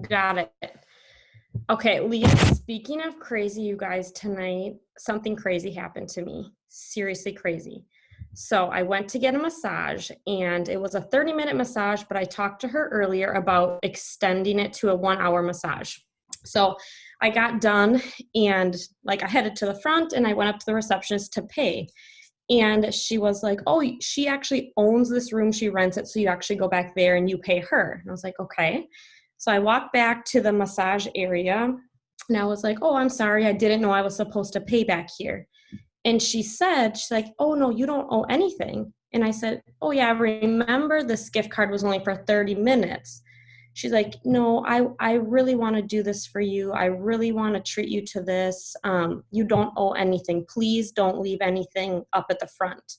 Got it. Okay, Leah, speaking of crazy, you guys, tonight, something crazy happened to me. Seriously crazy. So I went to get a massage and it was a 30-minute massage, but I talked to her earlier about extending it to a 1 hour massage. So I got done and I headed to the front and I went up to the receptionist to pay. And she was like, oh, she actually owns this room. She rents it. So you actually go back there and you pay her. And I was like, okay. So I walked back to the massage area and I was like, oh, I'm sorry. I didn't know I was supposed to pay back here. And she's like, oh, no, you don't owe anything. And I said, oh, yeah, remember this gift card was only for 30 minutes. She's like, no, I really want to do this for you. I really want to treat you to this. You don't owe anything. Please don't leave anything up at the front.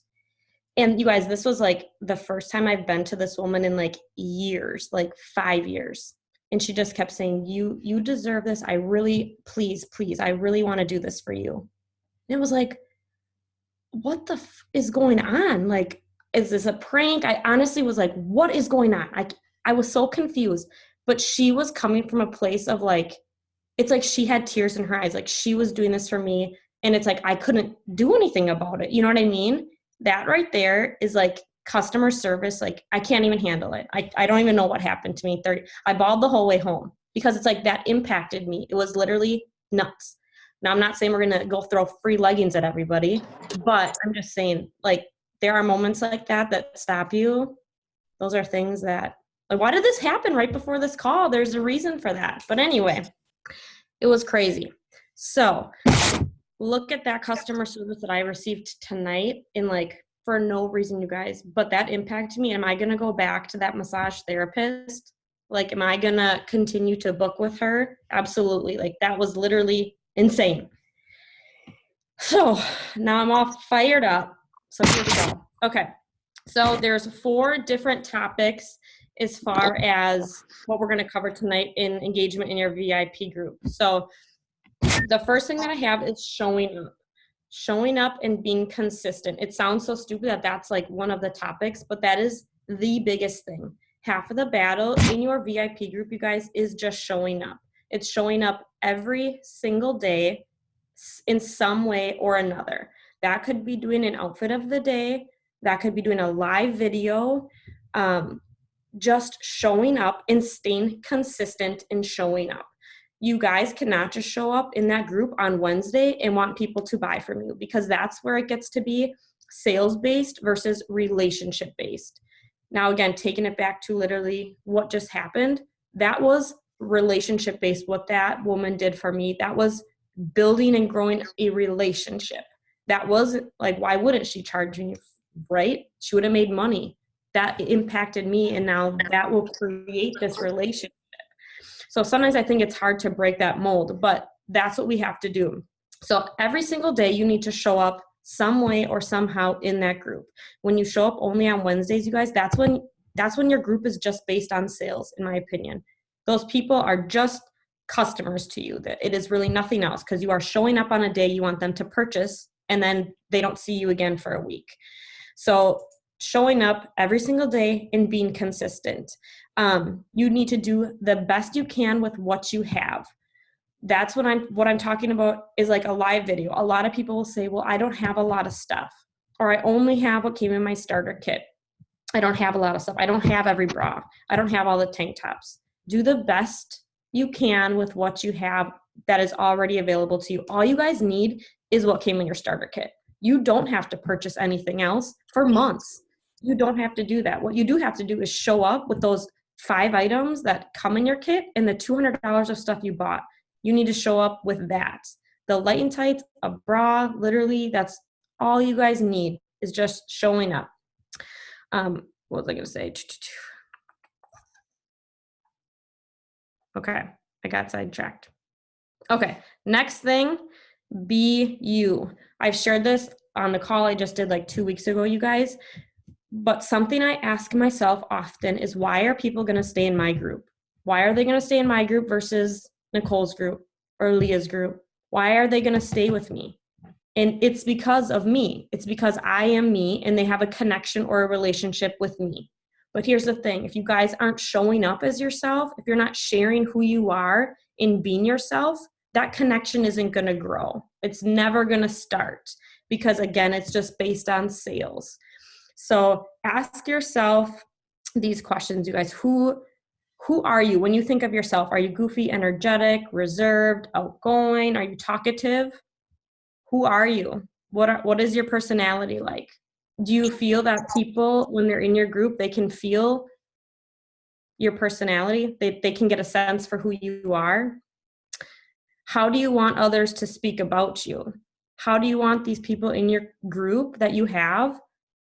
And you guys, this was the first time I've been to this woman in years, 5 years. And she just kept saying, you deserve this. I really, please, I really want to do this for you. And it was like, what the is going on? Is this a prank? I honestly was like, what is going on? I was so confused, but she was coming from a place of it's like she had tears in her eyes. She was doing this for me. And it's I couldn't do anything about it. You know what I mean? That right there is customer service. I can't even handle it. I don't even know what happened to me. I bawled the whole way home because it's that impacted me. It was literally nuts. Now, I'm not saying we're going to go throw free leggings at everybody, but I'm just saying there are moments like that stop you. Those are things that, why did this happen right before this call? There's a reason for that. But anyway, it was crazy. So look at that customer service that I received tonight in for no reason, you guys, but that impacted me. Am I going to go back to that massage therapist? Am I going to continue to book with her? Absolutely. That was literally insane. So now I'm all fired up. So here we go. Okay. So there's 4 different topics as far as what we're going to cover tonight in engagement in your VIP group. So the first thing that I have is showing up and being consistent. It sounds so stupid that that's one of the topics, but that is the biggest thing. Half of the battle in your VIP group, you guys, is just showing up. It's showing up every single day in some way or another. That could be doing an outfit of the day. That could be doing a live video. Just showing up and staying consistent in showing up. You guys cannot just show up in that group on Wednesday and want people to buy from you, because that's where it gets to be sales-based versus relationship-based. Now, again, taking it back to literally what just happened, that was relationship-based. What that woman did for me, that was building and growing a relationship. That wasn't why wouldn't she charge me, right? She would have made money. That impacted me, and now that will create this relationship. So sometimes I think it's hard to break that mold, but that's what we have to do. So every single day you need to show up some way or somehow in that group. When you show up only on Wednesdays, you guys, that's when your group is just based on sales, in my opinion. Those people are just customers to you. That it is really nothing else, because you are showing up on a day you want them to purchase, and then they don't see you again for a week. So showing up every single day and being consistent. You need to do the best you can with what you have. That's what I'm talking about is a live video. A lot of people will say, well, I don't have a lot of stuff, or I only have what came in my starter kit. I don't have a lot of stuff. I don't have every bra. I don't have all the tank tops. Do the best you can with what you have that is already available to you. All you guys need is what came in your starter kit. You don't have to purchase anything else for months. You don't have to do that. What you do have to do is show up with those 5 items that come in your kit and the $200 of stuff you bought. You need to show up with that. The light and tights, a bra, literally, that's all you guys need is just showing up. What was I going to say? Okay, I got sidetracked. Okay, next thing, be you. I've shared this on the call I just did 2 weeks ago, you guys. But something I ask myself often is, why are people going to stay in my group? Why are they going to stay in my group versus Nicole's group or Leah's group? Why are they going to stay with me? And it's because of me. It's because I am me and they have a connection or a relationship with me. But here's the thing, if you guys aren't showing up as yourself, if you're not sharing who you are in being yourself, that connection isn't going to grow. It's never going to start because, again, it's just based on sales. So ask yourself these questions, you guys. Who are you when you think of yourself? Are you goofy, energetic, reserved, outgoing? Are you talkative? Who are you? What is your personality like? Do you feel that people, when they're in your group, they can feel your personality? They can get a sense for who you are? How do you want others to speak about you? How do you want these people in your group that you have,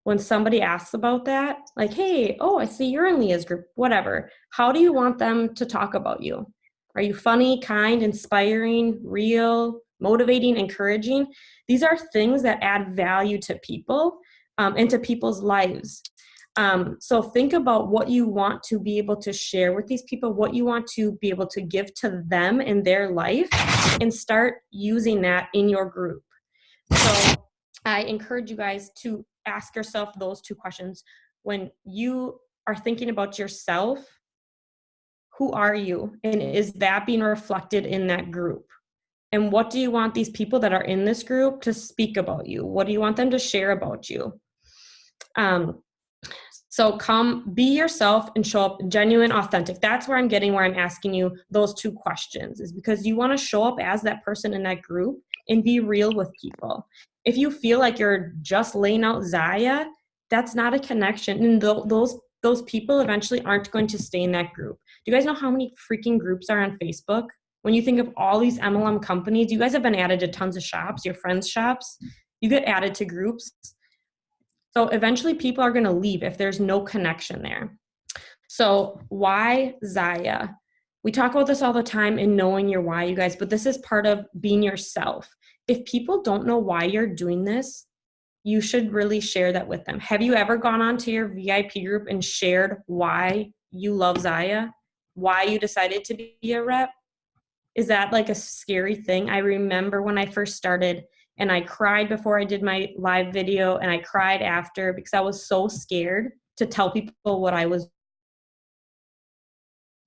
when somebody asks about that, like, hey, oh, I see you're in Leah's group, whatever. How do you want them to talk about you? Are you funny, kind, inspiring, real, motivating, encouraging? These are things that add value to people and to people's lives. So think about what you want to be able to share with these people, what you want to be able to give to them in their life, and start using that in your group. So I encourage you guys to ask yourself those two questions. When you are thinking about yourself, who are you? And is that being reflected in that group? And what do you want these people that are in this group to speak about you? What do you want them to share about you? So come be yourself and show up genuine, authentic. That's where I'm asking you those two questions, is because you want to show up as that person in that group and be real with people. If you feel like you're just laying out Zaya, that's not a connection. And those people eventually aren't going to stay in that group. Do you guys know how many freaking groups are on Facebook? When you think of all these MLM companies, you guys have been added to tons of shops, your friends' shops. You get added to groups. So eventually people are going to leave if there's no connection there. So why Zaya? We talk about this all the time in knowing your why, you guys, but this is part of being yourself. If people don't know why you're doing this, you should really share that with them. Have you ever gone on to your VIP group and shared why you love Zaya? Why you decided to be a rep? Is that like a scary thing? I remember when I first started, and I cried before I did my live video, and I cried after because I was so scared to tell people what I was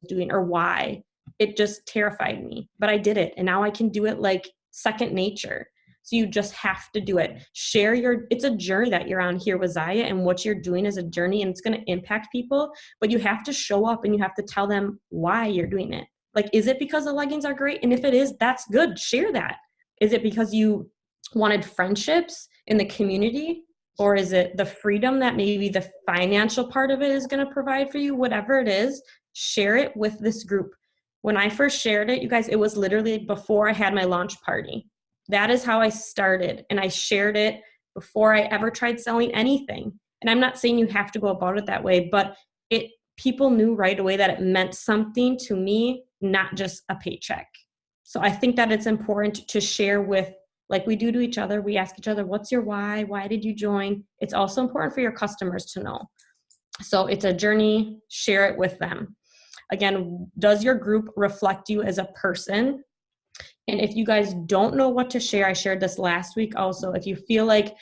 doing or why. It just terrified me, but I did it. And now I can do it like second nature. So you just have to do it. It's a journey that you're on here with Zaya, and what you're doing is a journey, and it's going to impact people, but you have to show up and you have to tell them why you're doing it. Like, is it because the leggings are great? And if it is, that's good. Share that. Is it because you wanted friendships in the community? Or is it the freedom that maybe the financial part of it is going to provide for you? Whatever it is, share it with this group. When I first shared it, you guys, it was literally before I had my launch party. That is how I started. And I shared it before I ever tried selling anything. And I'm not saying you have to go about it that way, but people knew right away that it meant something to me, not just a paycheck. So I think that it's important to share with, like we do to each other. We ask each other, what's your why? Why did you join? It's also important for your customers to know. So it's a journey. Share it with them. Again, does your group reflect you as a person? And if you guys don't know what to share, I shared this last week also. If you feel like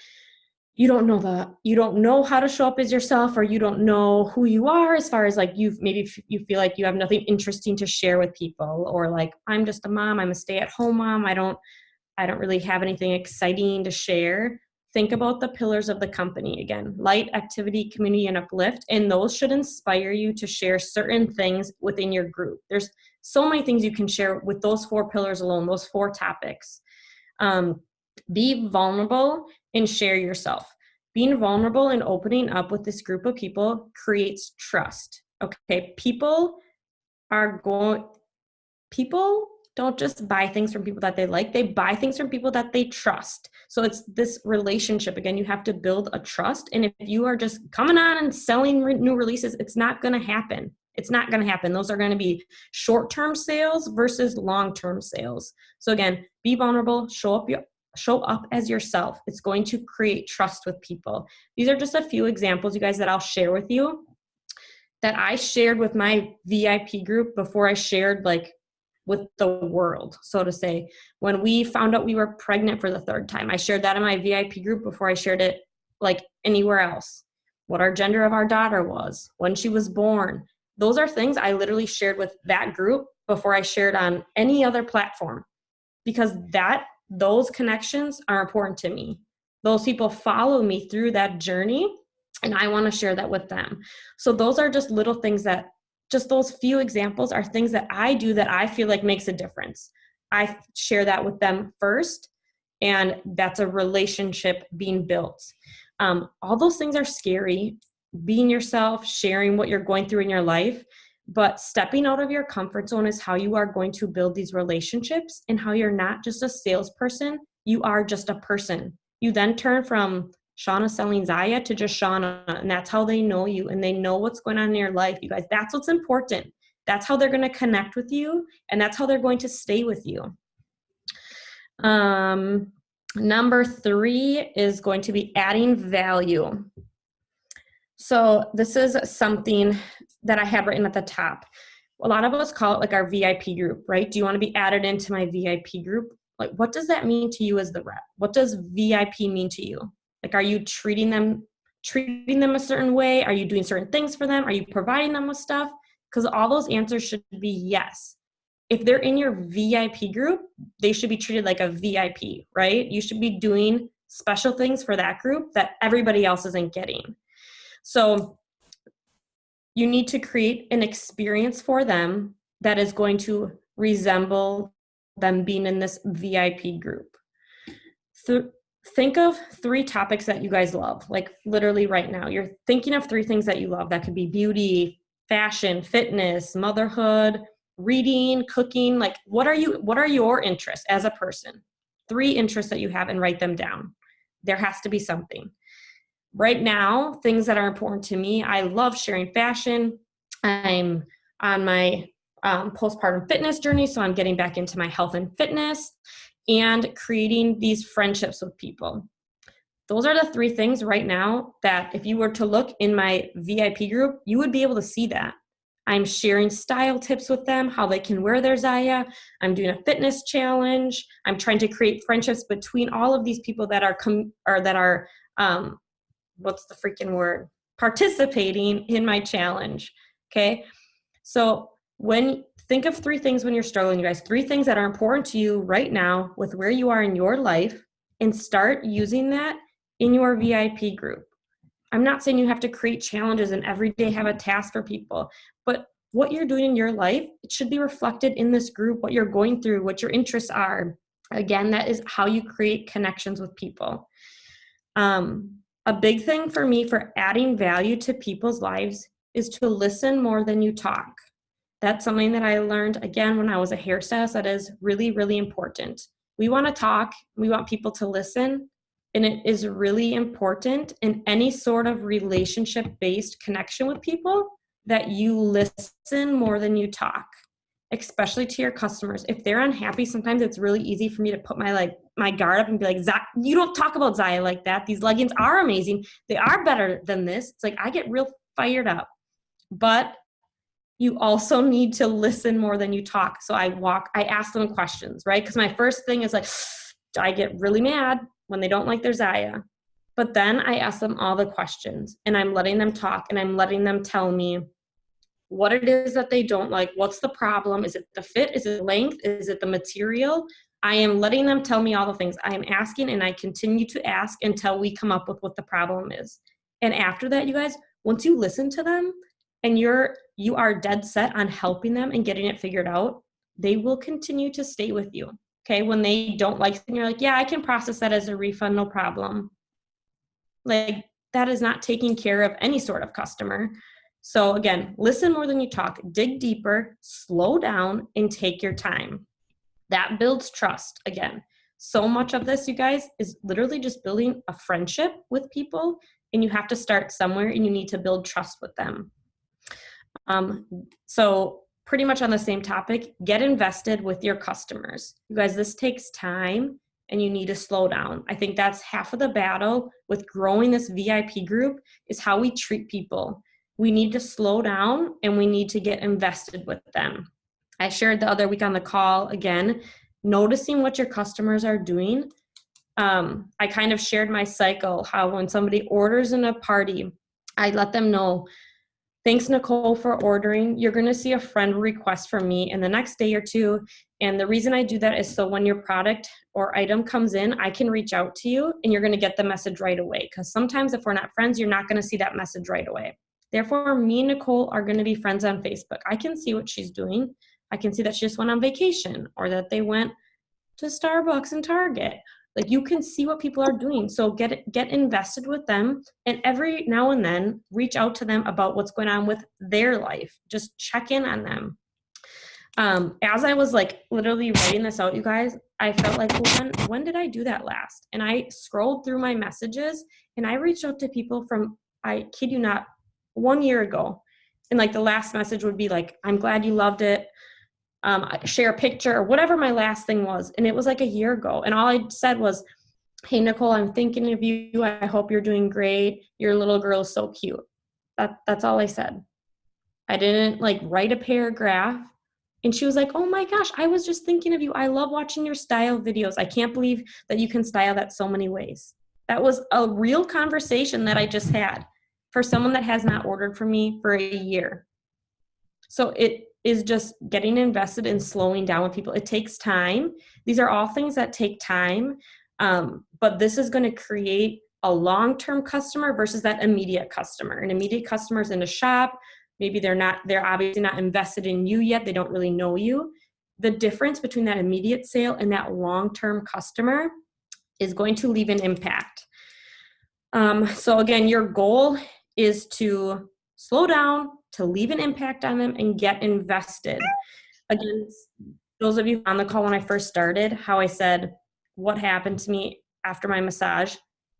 you don't know how to show up as yourself, or you don't know who you are, as far as like you feel like you have nothing interesting to share with people, or like, I'm just a mom, I'm a stay-at-home mom, I don't really have anything exciting to share. Think about the pillars of the company again: light, activity, community, and uplift. And those should inspire you to share certain things within your group. There's so many things you can share with those 4 pillars alone, those 4 topics. Be vulnerable and share yourself. Being vulnerable and opening up with this group of people creates trust. Okay, people don't just buy things from people that they like, they buy things from people that they trust. So it's this relationship. Again, you have to build a trust. And if you are just coming on and selling new releases, it's not going to happen. It's not going to happen. Those are going to be short-term sales versus long-term sales. So again, be vulnerable, show up as yourself. It's going to create trust with people. These are just a few examples, you guys, that I'll share with you, that I shared with my VIP group before I shared like with the world, so to say. When we found out we were pregnant for the 3rd time, I shared that in my VIP group before I shared it like anywhere else. what our gender of our daughter was, when she was born. Those are things I literally shared with that group before I shared on any other platform, because those connections are important to me. Those people follow me through that journey, and I want to share that with them. So those are just little things that, just those few examples are things that I do that I feel like makes a difference. I share that with them first, and that's a relationship being built. All those things are scary, being yourself, sharing what you're going through in your life, but stepping out of your comfort zone is how you are going to build these relationships, and how you're not just a salesperson, you are just a person. You then turn from Shauna selling Zaya to just Shauna, and that's how they know you, and they know what's going on in your life. You guys, that's what's important. That's how they're going to connect with you, and that's how they're going to stay with you. Number 3 is going to be adding value. So this is something that I have written at the top. A lot of us call it like our VIP group, right? Do you want to be added into my VIP group? Like, what does that mean to you as the rep? What does VIP mean to you? Like, are you treating them a certain way? Are you doing certain things for them? Are you providing them with stuff? Because all those answers should be yes. If they're in your VIP group, they should be treated like a VIP, right? You should be doing special things for that group that everybody else isn't getting. So you need to create an experience for them that is going to resemble them being in this VIP group. Think of 3 topics that you guys love, like literally right now. You're thinking of 3 things that you love. That could be beauty, fashion, fitness, motherhood, reading, cooking. Like, what are your interests as a person? 3 interests that you have, and write them down. There has to be something. Right now, things that are important to me, I love sharing fashion. I'm on my postpartum fitness journey, so I'm getting back into my health and fitness, and creating these friendships with people. Those are the 3 things right now that if you were to look in my VIP group, you would be able to see that. I'm sharing style tips with them, how they can wear their Zaya. I'm doing a fitness challenge. I'm trying to create friendships between all of these people that are what's the freaking word? Participating in my challenge. Okay. So think of 3 things when you're struggling, you guys, 3 things that are important to you right now with where you are in your life, and start using that in your VIP group. I'm not saying you have to create challenges and every day have a task for people, but what you're doing in your life, it should be reflected in this group, what you're going through, what your interests are. Again, that is how you create connections with people. A big thing for me for adding value to people's lives is to listen more than you talk. That's something that I learned, again, when I was a hairstylist, that is really, really important. We want to talk, we want people to listen, and it is really important in any sort of relationship-based connection with people that you listen more than you talk, especially to your customers. If they're unhappy, sometimes it's really easy for me to put my guard up and be like, you don't talk about Zaya like that. These leggings are amazing. They are better than this. It's like, I get real fired up. But you also need to listen more than you talk. So I ask them questions, right? Because my first thing is like, I get really mad when they don't like their Zaya. But then I ask them all the questions, and I'm letting them talk, and I'm letting them tell me what it is that they don't like. What's the problem? Is it the fit? Is it the length? Is it the material? I am letting them tell me all the things. I am asking, and I continue to ask until we come up with what the problem is. And after that, you guys, once you listen to them and you are dead set on helping them and getting it figured out, they will continue to stay with you. Okay, when they don't like something, you're like, yeah, I can process that as a refund, no problem. Like, that is not taking care of any sort of customer. So again, listen more than you talk, dig deeper, slow down, and take your time. That builds trust. Again, so much of this, you guys, is literally just building a friendship with people, and you have to start somewhere, and you need to build trust with them. So pretty much on the same topic, get invested with your customers. You guys, this takes time, and you need to slow down. I think that's half of the battle with growing this VIP group, is how we treat people. We need to slow down, and we need to get invested with them. I shared the other week on the call, again, noticing what your customers are doing. I kind of shared my cycle, how when somebody orders in a party, I let them know, thanks, Nicole, for ordering. You're going to see a friend request from me in the next day or two. And the reason I do that is so when your product or item comes in, I can reach out to you and you're going to get the message right away. Because sometimes if we're not friends, you're not going to see that message right away. Therefore, me and Nicole are going to be friends on Facebook. I can see what she's doing. I can see that she just went on vacation or that they went to Starbucks and Target. Like, you can see what people are doing. So get invested with them, and every now and then reach out to them about what's going on with their life. Just check in on them. As I was like literally writing this out, you guys, I felt like, well, when did I do that last? And I scrolled through my messages and I reached out to people from, I kid you not, 1 year ago. And like the last message would be like, I'm glad you loved it. Share a picture or whatever my last thing was. And it was like a year ago. And all I said was, hey, Nicole, I'm thinking of you. I hope you're doing great. Your little girl is so cute. That's all I said. I didn't like write a paragraph. And she was like, oh my gosh, I was just thinking of you. I love watching your style videos. I can't believe that you can style that so many ways. That was a real conversation that I just had for someone that has not ordered from me for a year. So it is just getting invested in slowing down with people. It takes time. These are all things that take time. But this is going to create a long-term customer versus that immediate customer. An immediate customer is in a shop. Maybe they're obviously not invested in you yet. They don't really know you. The difference between that immediate sale and that long-term customer is going to leave an impact. So again, your goal is to slow down, to leave an impact on them, and get invested. Again, those of you on the call when I first started, how I said what happened to me after my massage,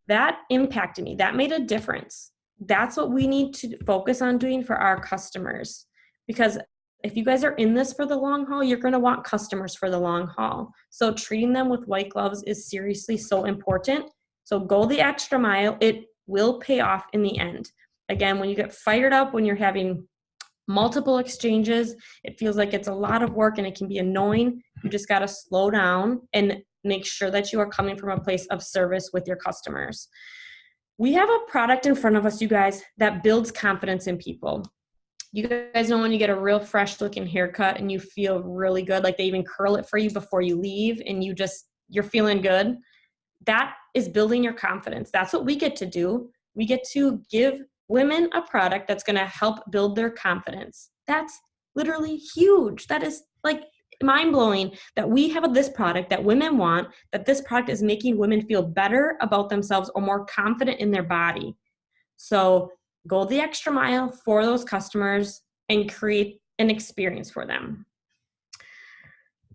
that impacted me. That made a difference. That's what we need to focus on doing for our customers. Because if you guys are in this for the long haul, you're going to want customers for the long haul. So treating them with white gloves is seriously so important. So go the extra mile. It will pay off in the end. Again, when you get fired up, when you're having multiple exchanges, it feels like it's a lot of work and it can be annoying. You just got to slow down and make sure that you are coming from a place of service with your customers. We have a product in front of us, you guys, that builds confidence in people. You guys know when you get a real fresh looking haircut and you feel really good, like they even curl it for you before you leave and you're feeling good. That is building your confidence. That's what we get to do. We get to give women a product that's going to help build their confidence. That's literally huge. That is like mind-blowing that we have this product that women want, that this product is making women feel better about themselves or more confident in their body. So go the extra mile for those customers and create an experience for them.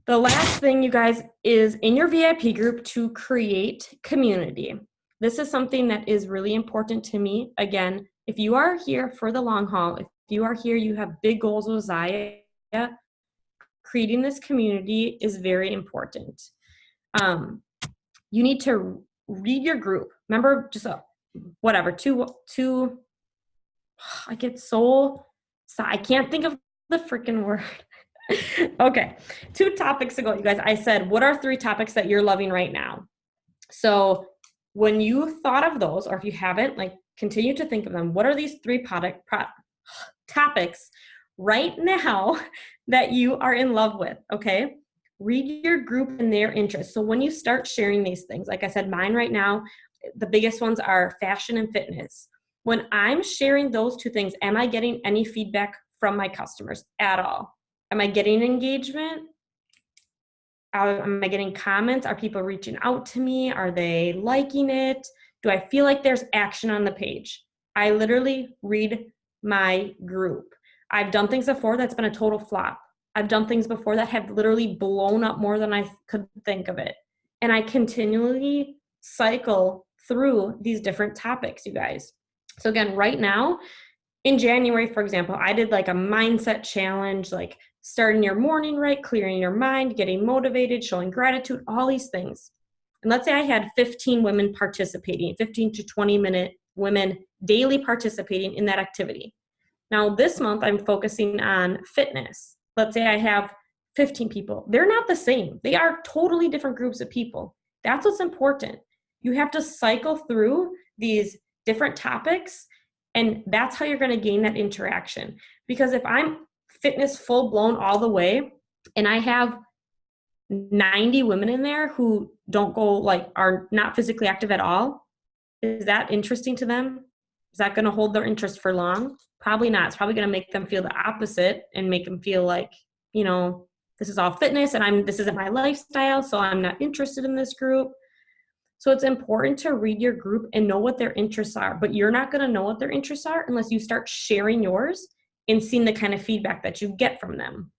The last thing, you guys, is in your VIP group to create community. This is something that is really important to me. Again, if you are here for the long haul, if you are here, you have big goals with Zaya, creating this community is very important. You need to read your group. Remember, just I get so, I can't think of the freaking word. Okay, 2 topics ago, you guys, I said, what are 3 topics that you're loving right now? So when you thought of those, or if you haven't, like, continue to think of them. What are these 3 topics right now that you are in love with? Okay, read your group and their interests. So when you start sharing these things, like I said, mine right now, the biggest ones are fashion and fitness. When I'm sharing those 2 things, am I getting any feedback from my customers at all? Am I getting engagement? Am I getting comments? Are people reaching out to me? Are they liking it? Do I feel like there's action on the page? I literally read my group. I've done things before that's been a total flop. I've done things before that have literally blown up more than I could think of it. And I continually cycle through these different topics, you guys. So again, right now, in January, for example, I did like a mindset challenge, like starting your morning right, clearing your mind, getting motivated, showing gratitude, all these things. And let's say I had 15 women participating, 15 to 20-minute women daily participating in that activity. Now this month I'm focusing on fitness. Let's say I have 15 people. They're not the same. They are totally different groups of people. That's what's important. You have to cycle through these different topics And that's how you're going to gain that interaction. Because if I'm fitness full blown all the way and I have 90 women in there who don't go, like, are not physically active at all, is that interesting to them? Is that going to hold their interest for long? Probably not. It's probably going to make them feel the opposite and make them feel like, you know, this is all fitness and this isn't my lifestyle, so I'm not interested in this group. So it's important to read your group and know what their interests are, but you're not going to know what their interests are unless you start sharing yours and seeing the kind of feedback that you get from them.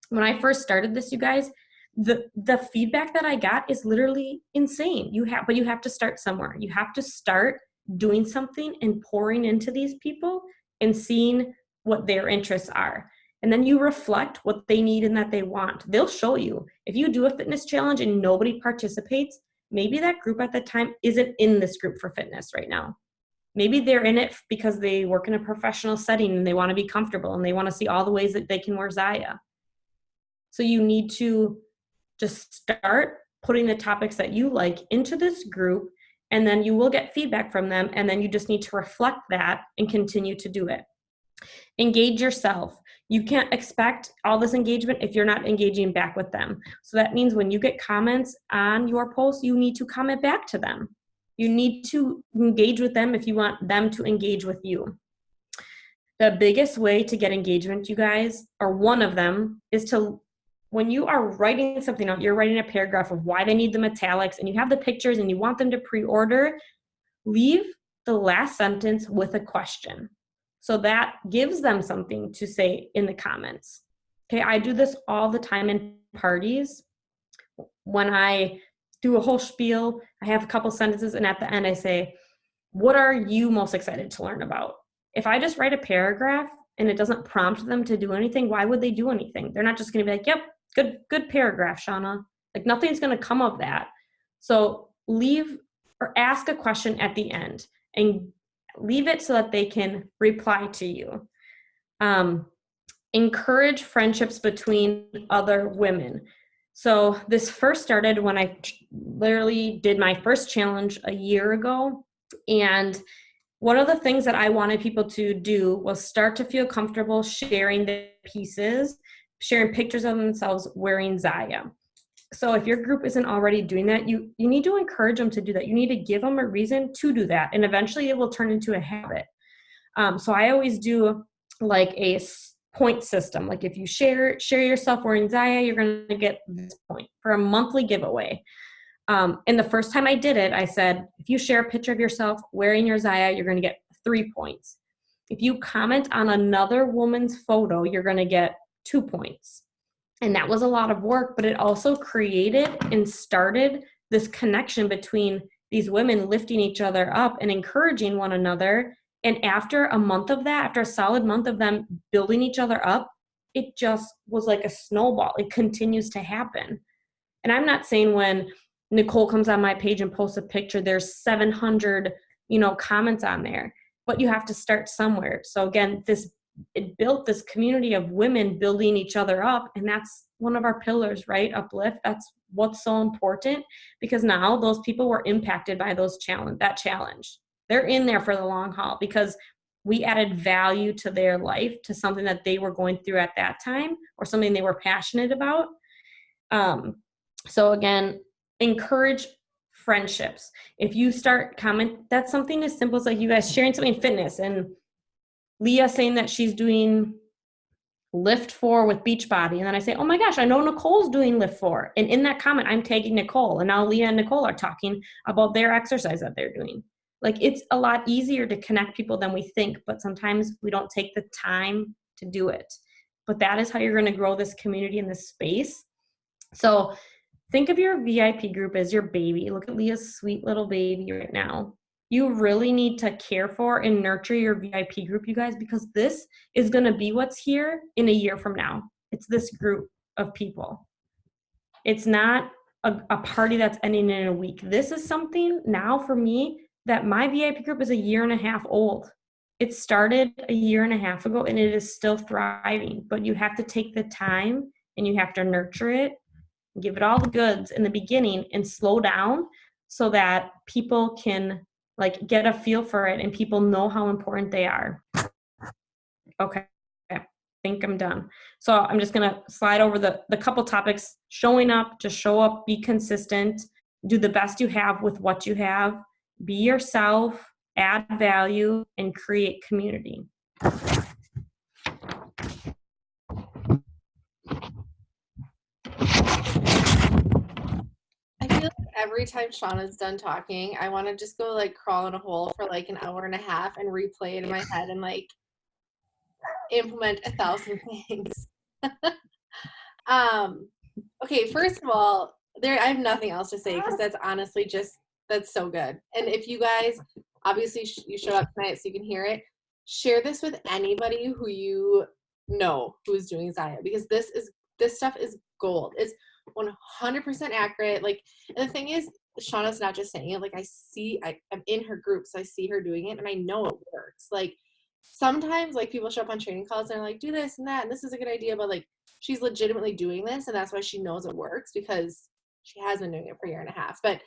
When I first started this, you guys, the feedback that I got is literally insane. But you have to start somewhere. You have to start doing something and pouring into these people and seeing what their interests are. And then you reflect what they need and that they want. They'll show you. If you do a fitness challenge and nobody participates, maybe that group at the time isn't in this group for fitness right now. Maybe they're in it because they work in a professional setting and they want to be comfortable and they want to see all the ways that they can wear Zaya. So you need to just start putting the topics that you like into this group, and then you will get feedback from them, and then you just need to reflect that and continue to do it. Engage yourself. You can't expect all this engagement if you're not engaging back with them. So that means when you get comments on your post, you need to comment back to them. You need to engage with them if you want them to engage with you. The biggest way to get engagement, you guys, or one of them, is to, when you are writing something out, you're writing a paragraph of why they need the metallics and you have the pictures and you want them to pre-order, leave the last sentence with a question. So that gives them something to say in the comments. Okay, I do this all the time in parties. When I do a whole spiel, I have a couple sentences, and at the end I say, what are you most excited to learn about? If I just write a paragraph and it doesn't prompt them to do anything, why would they do anything? They're not just going to be like, yep, good paragraph, Shauna. Like, nothing's going to come of that. So leave or ask a question at the end and leave it so that they can reply to you. Encourage friendships between other women. So this first started when I literally did my first challenge a year ago. And one of the things that I wanted people to do was start to feel comfortable sharing the pieces, sharing pictures of themselves wearing Zaya. So if your group isn't already doing that, you need to encourage them to do that. You need to give them a reason to do that. And eventually it will turn into a habit. So I always do like a point system. Like, if you share yourself wearing Zaya, you're going to get this point for a monthly giveaway. And the first time I did it, I said, if you share a picture of yourself wearing your Zaya, you're going to get 3 points. If you comment on another woman's photo, you're going to get 2 points. And that was a lot of work, but it also created and started this connection between these women lifting each other up and encouraging one another. And after a month of that, after a solid month of them building each other up, it just was like a snowball. It continues to happen. And I'm not saying when Nicole comes on my page and posts a picture, there's 700, comments on there, but you have to start somewhere. So again, it built this community of women building each other up. And that's one of our pillars, right? Uplift. That's what's so important, because now those people were impacted by that challenge. They're in there for the long haul because we added value to their life, to something that they were going through at that time or something they were passionate about. So again, encourage friendships. If you start that's something as simple as like you guys sharing something in fitness and Leah saying that she's doing Lift 4 with Beachbody. And then I say, oh my gosh, I know Nicole's doing Lift 4. And in that comment, I'm tagging Nicole. And now Leah and Nicole are talking about their exercise that they're doing. Like, it's a lot easier to connect people than we think, but sometimes we don't take the time to do it. But that is how you're going to grow this community in this space. So think of your VIP group as your baby. Look at Leah's sweet little baby right now. You really need to care for and nurture your VIP group, you guys, because this is going to be what's here in a year from now. It's this group of people. It's not a party that's ending in a week. This is something now for me that my VIP group is 1.5 years old. It started 1.5 years ago and it is still thriving, but you have to take the time and you have to nurture it, give it all the goods in the beginning and slow down so that people can like get a feel for it and people know how important they are. Okay. I think I'm done. So I'm just going to slide over the couple topics. Showing up, just show up, be consistent, do the best you have with what you have, be yourself, add value, and create community. I feel like every time Shauna's done talking, I want to just go like crawl in a hole for like an hour and a half and replay it in my head and like implement 1,000 things. Okay, first of all, I have nothing else to say because that's honestly that's so good. And if you guys, obviously you showed up tonight so you can hear it, share this with anybody who you know who's doing Zaya, because this stuff is gold. It's 100% accurate. Like, and the thing is, Shauna's not just saying it. Like, I'm in her group, so I see her doing it, and I know it works. Like, sometimes, like, people show up on training calls and they're like, do this and that, and this is a good idea, but like, she's legitimately doing this, and that's why she knows it works, because she has been doing it for a year and a half. But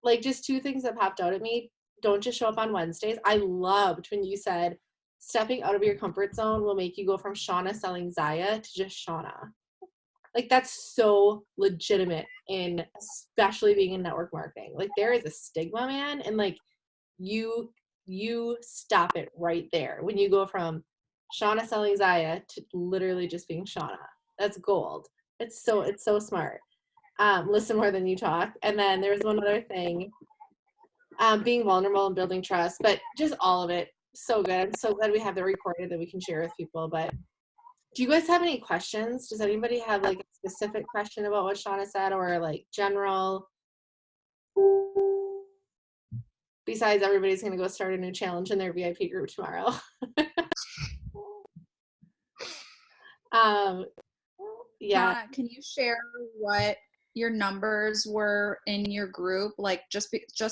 like, just two things that popped out at me. Don't just show up on Wednesdays. I loved when you said stepping out of your comfort zone will make you go from Shauna selling Zaya to just Shauna. Like, that's so legitimate, in especially being in network marketing. Like, there is a stigma, man, and like you stop it right there when you go from Shauna selling Zaya to literally just being Shauna. That's gold. It's so smart. Listen more than you talk. And then there was one other thing, being vulnerable and building trust, but just all of it. So good. I'm so glad we have that recorded that we can share with people. But do you guys have any questions? Does anybody have like a specific question about what Shauna said, or like general? Besides, everybody's going to go start a new challenge in their VIP group tomorrow. Yeah. Shauna, can you share what your numbers were in your group? Like, just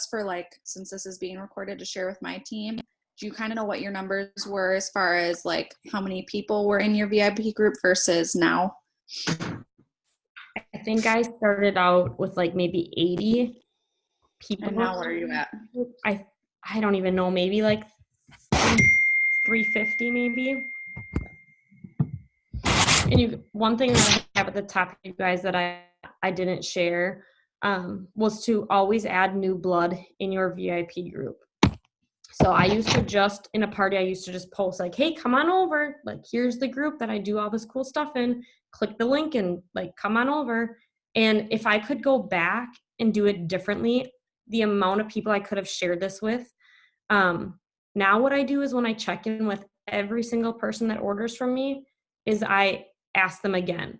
for like, since this is being recorded, to share with my team. Do you kind of know what your numbers were as far as like how many people were in your VIP group versus now? I think I started out with like maybe 80 people. And now where are you at? I don't even know, maybe like 350 maybe. And one thing that I have at the top, you guys, that I didn't share was to always add new blood in your VIP group. So I used to just, in a party, I used to just post like, hey, come on over. Like, here's the group that I do all this cool stuff in. Click the link and like, come on over. And if I could go back and do it differently, the amount of people I could have shared this with. Now what I do is when I check in with every single person that orders from me is I ask them again.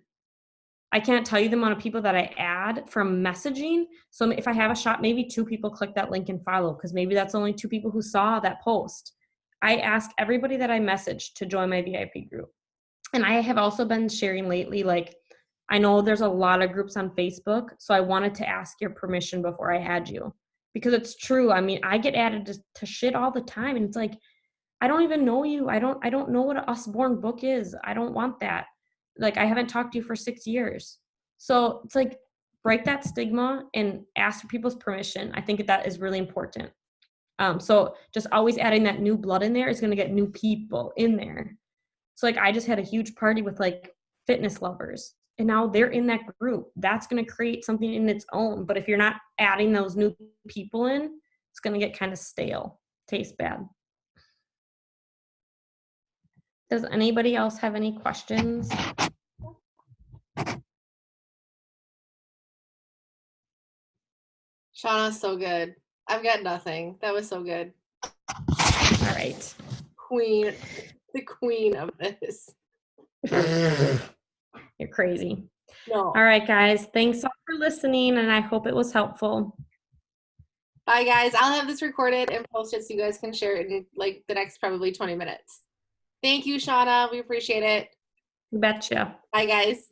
I can't tell you the amount of people that I add from messaging. So if I have a shop, maybe 2 people click that link and follow, because maybe that's only 2 people who saw that post. I ask everybody that I message to join my VIP group. And I have also been sharing lately, like, I know there's a lot of groups on Facebook, so I wanted to ask your permission before I add you. Because it's true. I mean, I get added to shit all the time, and it's like, I don't even know you. I don't know what an Usborne book is. I don't want that. Like, I haven't talked to you for 6 years. So it's like, break that stigma and ask for people's permission. I think that is really important. So just always adding that new blood in there is going to get new people in there. So like, I just had a huge party with like fitness lovers, and now they're in that group. That's going to create something in its own. But if you're not adding those new people in, it's going to get kind of stale, taste bad. Does anybody else have any questions? Shauna's so good. I've got nothing. That was so good. All right. Queen, the queen of this. You're crazy. No. All right, guys. Thanks all for listening, and I hope it was helpful. Bye, guys. I'll have this recorded and posted so you guys can share it in like the next probably 20 minutes. Thank you, Shauna. We appreciate it. Betcha. Bye, guys.